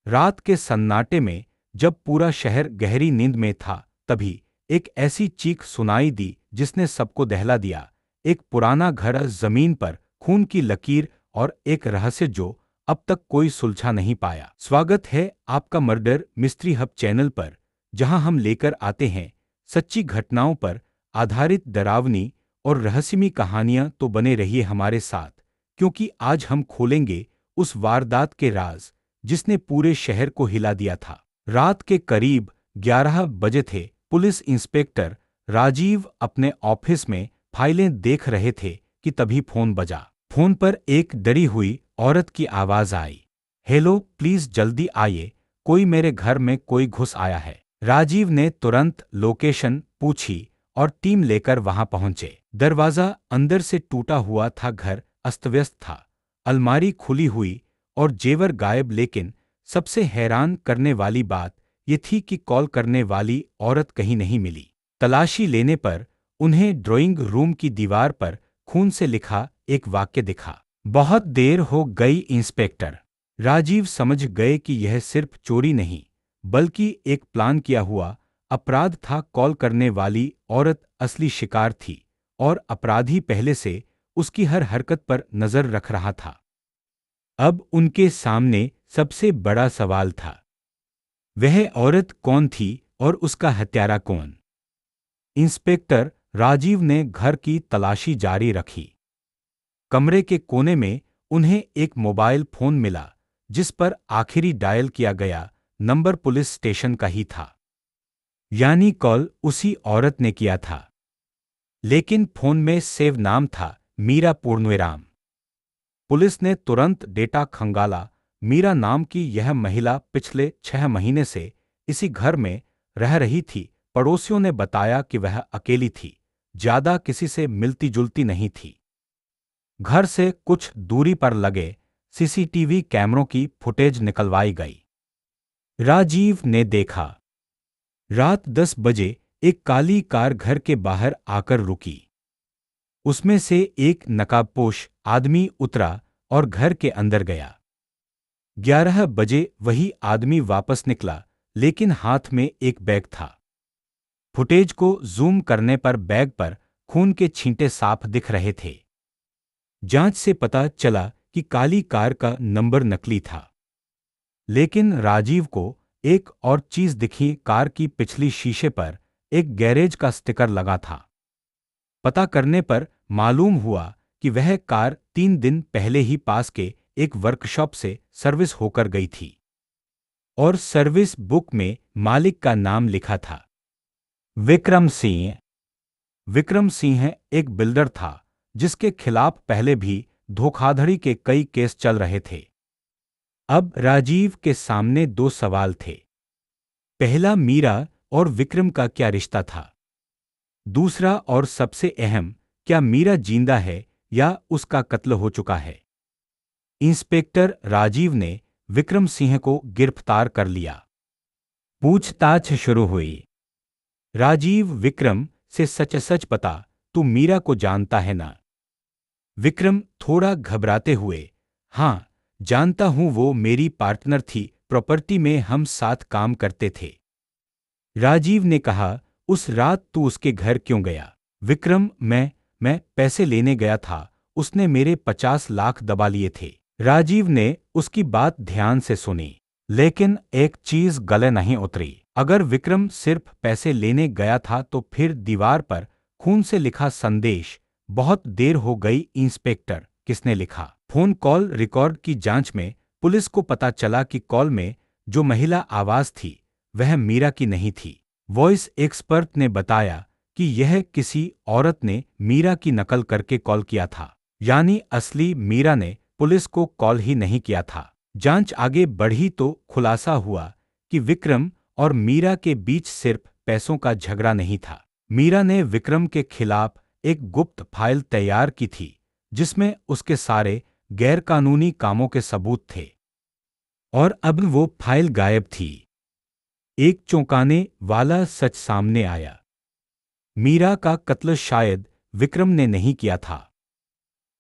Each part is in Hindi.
रात के सन्नाटे में जब पूरा शहर गहरी नींद में था, तभी एक ऐसी चीख सुनाई दी जिसने सबको दहला दिया। एक पुराना घर, जमीन पर खून की लकीर और एक रहस्य जो अब तक कोई सुलझा नहीं पाया। स्वागत है आपका मर्डर मिस्ट्री हब चैनल पर, जहां हम लेकर आते हैं सच्ची घटनाओं पर आधारित डरावनी और रहस्यमयी कहानियां। तो बने रहिए हमारे साथ, क्योंकि आज हम खोलेंगे उस वारदात के राज जिसने पूरे शहर को हिला दिया था। रात के करीब 11 बजे थे। पुलिस इंस्पेक्टर राजीव अपने ऑफिस में फाइलें देख रहे थे कि तभी फोन बजा। फोन पर एक डरी हुई औरत की आवाज आई, हेलो, प्लीज जल्दी आइए, कोई मेरे घर में कोई घुस आया है। राजीव ने तुरंत लोकेशन पूछी और टीम लेकर वहां पहुंचे। दरवाजा अंदर से टूटा हुआ था, घर अस्तव्यस्त था, अलमारी खुली हुई और जेवर गायब। लेकिन सबसे हैरान करने वाली बात ये थी कि कॉल करने वाली औरत कहीं नहीं मिली। तलाशी लेने पर उन्हें ड्राइंग रूम की दीवार पर खून से लिखा एक वाक्य दिखा, बहुत देर हो गई इंस्पेक्टर। राजीव समझ गए कि यह सिर्फ चोरी नहीं बल्कि एक प्लान किया हुआ अपराध था। कॉल करने वाली औरत असली शिकार थी और अपराधी पहले से उसकी हर हरकत पर नजर रख रहा था। अब उनके सामने सबसे बड़ा सवाल था, वह औरत कौन थी और उसका हत्यारा कौन। इंस्पेक्टर राजीव ने घर की तलाशी जारी रखी। कमरे के कोने में उन्हें एक मोबाइल फोन मिला जिस पर आखिरी डायल किया गया नंबर पुलिस स्टेशन का ही था, यानी कॉल उसी औरत ने किया था। लेकिन फोन में सेव नाम था मीरा पूर्णविराम। पुलिस ने तुरंत डेटा खंगाला। मीरा नाम की यह महिला पिछले 6 महीने से इसी घर में रह रही थी। पड़ोसियों ने बताया कि वह अकेली थी, ज्यादा किसी से मिलती जुलती नहीं थी। घर से कुछ दूरी पर लगे सीसीटीवी कैमरों की फुटेज निकलवाई गई। राजीव ने देखा, रात 10 बजे एक काली कार घर के बाहर आकर रुकी। उसमें से एक नकाबपोश आदमी उतरा और घर के अंदर गया। 11 बजे वही आदमी वापस निकला, लेकिन हाथ में एक बैग था। फुटेज को जूम करने पर बैग पर खून के छींटे साफ दिख रहे थे। जांच से पता चला कि काली कार का नंबर नकली था। लेकिन राजीव को एक और चीज दिखी, कार की पिछली शीशे पर एक गैरेज का स्टिकर लगा था। पता करने पर मालूम हुआ कि वह कार 3 दिन पहले ही पास के एक वर्कशॉप से सर्विस होकर गई थी और सर्विस बुक में मालिक का नाम लिखा था विक्रम सिंह। विक्रम सिंह एक बिल्डर था जिसके खिलाफ पहले भी धोखाधड़ी के कई केस चल रहे थे। अब राजीव के सामने 2 सवाल थे। पहला, मीरा और विक्रम का क्या रिश्ता था? दूसरा और सबसे अहम, क्या मीरा जिंदा है या उसका कत्ल हो चुका है? इंस्पेक्टर राजीव ने विक्रम सिंह को गिरफ्तार कर लिया। पूछताछ शुरू हुई। राजीव, विक्रम से सच सच बता, तू मीरा को जानता है ना? विक्रम थोड़ा घबराते हुए, हाँ जानता हूं, वो मेरी पार्टनर थी, प्रॉपर्टी में हम साथ काम करते थे। राजीव ने कहा, उस रात तू उसके घर क्यों गया? विक्रम, मैं पैसे लेने गया था, उसने मेरे 50 लाख दबा लिए थे। राजीव ने उसकी बात ध्यान से सुनी, लेकिन एक चीज गले नहीं उतरी। अगर विक्रम सिर्फ पैसे लेने गया था तो फिर दीवार पर खून से लिखा संदेश, बहुत देर हो गई इंस्पेक्टर, किसने लिखा? फोन कॉल रिकॉर्ड की जांच में पुलिस को पता चला कि कॉल में जो महिला आवाज थी वह मीरा की नहीं थी। वॉइस एक्सपर्ट ने बताया कि यह किसी औरत ने मीरा की नकल करके कॉल किया था, यानी असली मीरा ने पुलिस को कॉल ही नहीं किया था। जांच आगे बढ़ी तो खुलासा हुआ कि विक्रम और मीरा के बीच सिर्फ पैसों का झगड़ा नहीं था। मीरा ने विक्रम के खिलाफ एक गुप्त फाइल तैयार की थी जिसमें उसके सारे गैरकानूनी कामों के सबूत थे, और अब वो फाइल गायब थी। एक चौंकाने वाला सच सामने आया। मीरा का कत्ल शायद विक्रम ने नहीं किया था,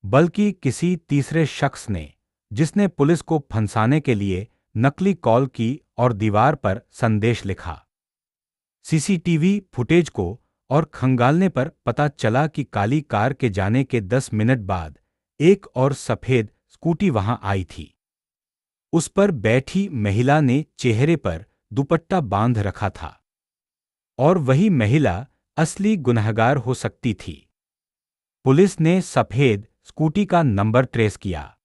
बल्कि किसी तीसरे शख्स ने, जिसने पुलिस को फंसाने के लिए नकली कॉल की और दीवार पर संदेश लिखा। सीसीटीवी फुटेज को और खंगालने पर पता चला कि काली कार के जाने के 10 मिनट बाद एक और सफेद स्कूटी वहां आई थी। उस पर बैठी महिला ने चेहरे पर दुपट्टा बांध रखा था और वही महिला असली गुनहगार हो सकती थी। पुलिस ने सफेद स्कूटी का नंबर ट्रेस किया।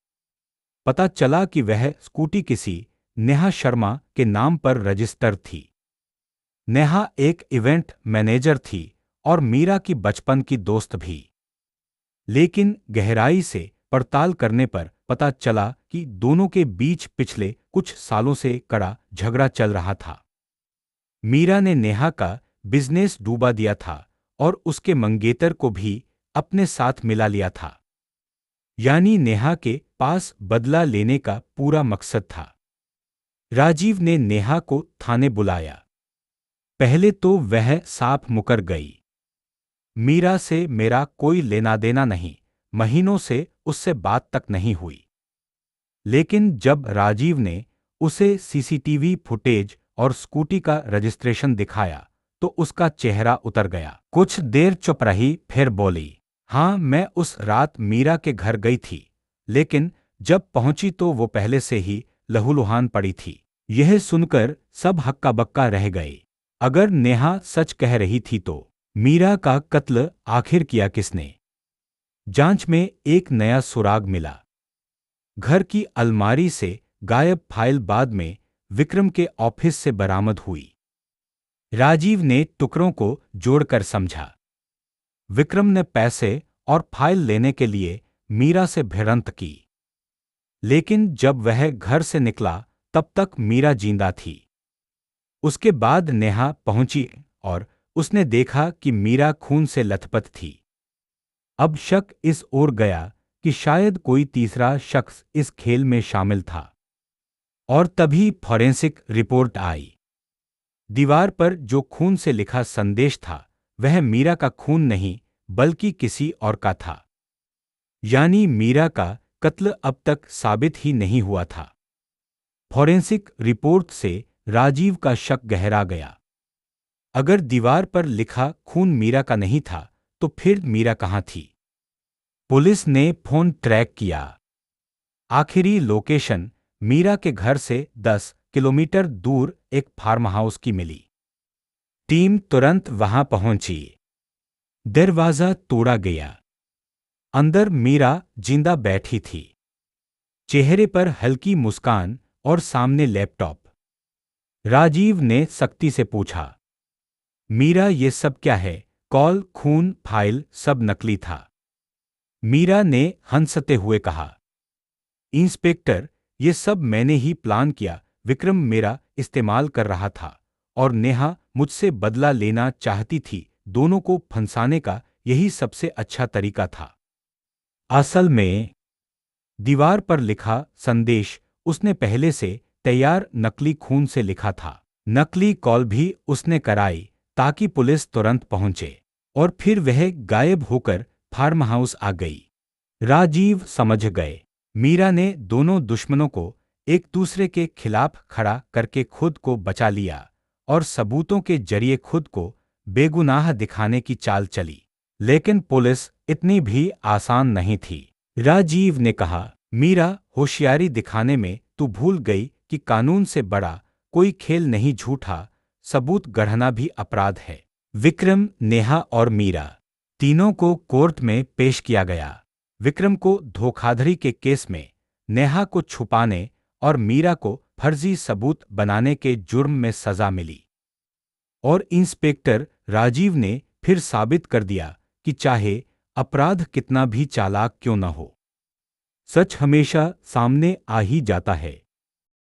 पता चला कि वह स्कूटी किसी नेहा शर्मा के नाम पर रजिस्टर थी। नेहा एक इवेंट मैनेजर थी और मीरा की बचपन की दोस्त भी। लेकिन गहराई से पड़ताल करने पर पता चला कि दोनों के बीच पिछले कुछ सालों से कड़ा झगड़ा चल रहा था। मीरा ने नेहा का बिजनेस डूबा दिया था और उसके मंगेतर को भी अपने साथ मिला लिया था। यानी नेहा के पास बदला लेने का पूरा मकसद था। राजीव ने नेहा को थाने बुलाया। पहले तो वह साफ मुकर गई। मीरा से मेरा कोई लेना देना नहीं, महीनों से उससे बात तक नहीं हुई। लेकिन जब राजीव ने उसे सीसीटीवी फुटेज और स्कूटी का रजिस्ट्रेशन दिखाया तो उसका चेहरा उतर गया। कुछ देर चुप रही, फिर बोली, हाँ, मैं उस रात मीरा के घर गई थी, लेकिन जब पहुंची तो वो पहले से ही लहूलुहान पड़ी थी। यह सुनकर सब हक्का बक्का रह गए। अगर नेहा सच कह रही थी तो मीरा का कत्ल आखिर किया किसने? जांच में एक नया सुराग मिला। घर की अलमारी से गायब फाइल बाद में विक्रम के ऑफिस से बरामद हुई। राजीव ने टुकड़ों को जोड़कर समझा। विक्रम ने पैसे और फाइल लेने के लिए मीरा से भिड़ंत की। लेकिन जब वह घर से निकला तब तक मीरा जिंदा थी। उसके बाद नेहा पहुंची और उसने देखा कि मीरा खून से लथपथ थी। अब शक इस ओर गया कि शायद कोई तीसरा शख्स इस खेल में शामिल था। और तभी फॉरेंसिक रिपोर्ट आई। दीवार पर जो खून से लिखा संदेश था वह मीरा का खून नहीं बल्कि किसी और का था। यानी मीरा का कत्ल अब तक साबित ही नहीं हुआ था। फॉरेंसिक रिपोर्ट से राजीव का शक गहरा गया। अगर दीवार पर लिखा खून मीरा का नहीं था तो फिर मीरा कहाँ थी? पुलिस ने फोन ट्रैक किया। आखिरी लोकेशन मीरा के घर से 10 किलोमीटर दूर एक फार्म हाउस की मिली। टीम तुरंत वहां पहुंची। दरवाजा तोड़ा गया। अंदर मीरा जिंदा बैठी थी, चेहरे पर हल्की मुस्कान और सामने लैपटॉप। राजीव ने सख्ती से पूछा, मीरा ये सब क्या है? कॉल, खून, फाइल सब नकली था। मीरा ने हंसते हुए कहा, इंस्पेक्टर, ये सब मैंने ही प्लान किया। विक्रम मेरा इस्तेमाल कर रहा था और नेहा मुझसे बदला लेना चाहती थी। दोनों को फंसाने का यही सबसे अच्छा तरीका था। असल में दीवार पर लिखा संदेश उसने पहले से तैयार नकली खून से लिखा था। नकली कॉल भी उसने कराई ताकि पुलिस तुरंत पहुंचे और फिर वह गायब होकर फार्म हाउस आ गई। राजीव समझ गए। मीरा ने दोनों दुश्मनों को एक दूसरे के खिलाफ खड़ा करके खुद को बचा लिया और सबूतों के जरिए खुद को बेगुनाह दिखाने की चाल चली। लेकिन पुलिस इतनी भी आसान नहीं थी। राजीव ने कहा, मीरा, होशियारी दिखाने में तू भूल गई कि कानून से बड़ा कोई खेल नहीं। झूठा सबूत गढ़ना भी अपराध है। विक्रम, नेहा और मीरा तीनों को कोर्ट में पेश किया गया। विक्रम को धोखाधड़ी के केस में, नेहा को छुपाने और मीरा को फर्जी सबूत बनाने के जुर्म में सजा मिली। और इंस्पेक्टर राजीव ने फिर साबित कर दिया कि चाहे अपराध कितना भी चालाक क्यों न हो, सच हमेशा सामने आ ही जाता है।